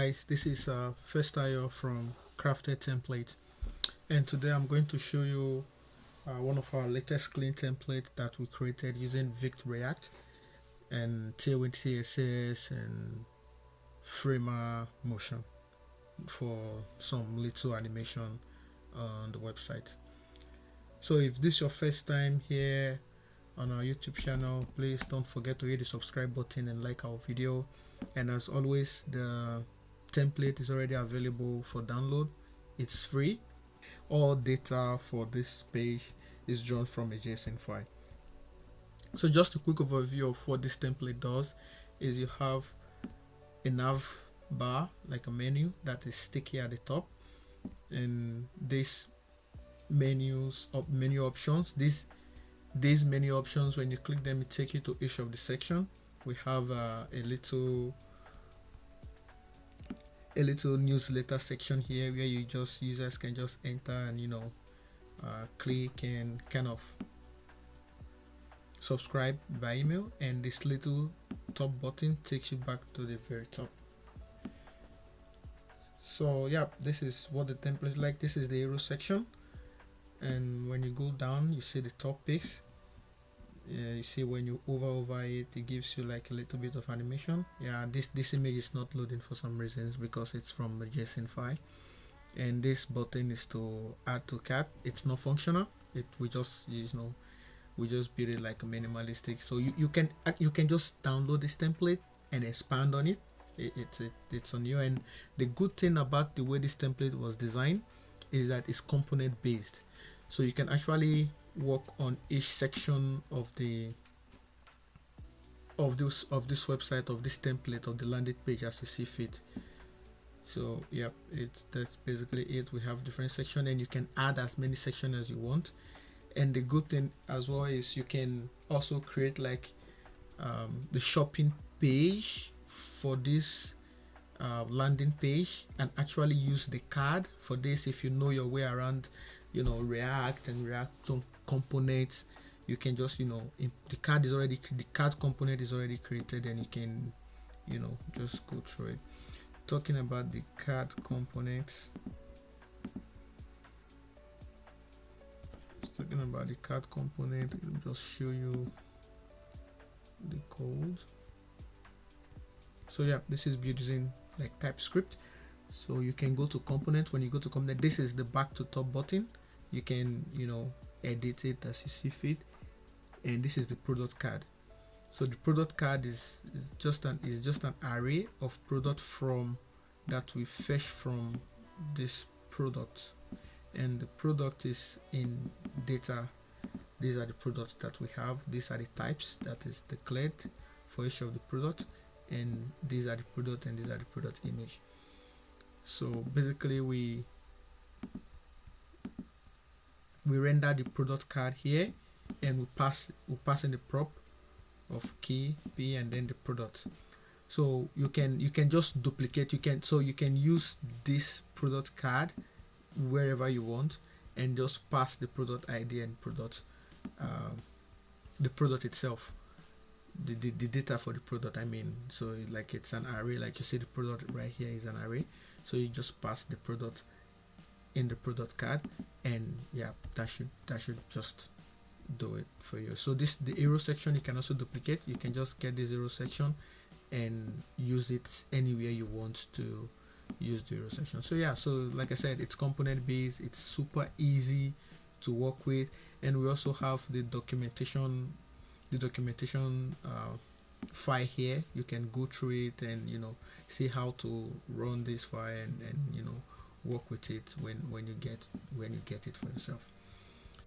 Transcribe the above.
guys, this is first Ayo from Crafted Template, and today I'm going to show you one of our latest clean template that we created using Vite React and Tailwind CSS and Framer Motion for some little animation on the website. So if this is your first time here on our YouTube channel, please don't forget to hit the subscribe button and like our video. And as always, the template is already available for download. It's free. All data for this page is drawn from a JSON file. So just a quick overview of what this template does is you have a nav bar, like a menu that is sticky at the top, and these menu options, these menu options, when you click them, it takes you to each of the section. We have a little newsletter section here where users can just enter and click and kind of subscribe by email, and this little top button takes you back to the very top. So yeah, this is what the template is like. This is the arrow section, and when you go down, you see the topics. You see when you hover it, it gives you like a little bit of animation. Yeah, this image is not loading for some reasons because it's from a JSON file. And this button is to add to cart. It's not functional. We just build it like a minimalistic. So you can just download this template and expand on it. It's on you. And the good thing about the way this template was designed is that it's component based. So you can actually work on each section of this website, of this template, of the landing page as you see fit. So yeah, that's basically it. We have different sections, and you can add as many sections as you want. And the good thing as well is you can also create like the shopping page for this landing page, and actually use the card for this. If you know your way around React and React components, you can just the card component is already created, and you can just go through it. Talking about the card components, let me just show you the code. So yeah, this is built using like TypeScript. So you can go to component. When you go to component, this is the back to top button. You can edit it as you see fit, and this is the product card. So the product card is just an array of product that we fetch from this product, and the product is in data. These are the products that we have. These are the types that is declared for each of the product, and these are the product, and these are the product image. So basically we render the product card here, and we pass in the prop of key p and then the product. So you can just duplicate. You can use this product card wherever you want, and just pass the product ID and the product itself, the data for the product, I mean. So like it's an array, like you see the product right here is an array. So you just pass the product in the product card, and yeah, that should just do it for you. So the arrow section you can also duplicate. You can just get this arrow section and use it anywhere you want to use the arrow section. So yeah, so like I said, it's component based. It's super easy to work with, and we also have the documentation file here. You can go through it and see how to run this file and work with it when you get it for yourself.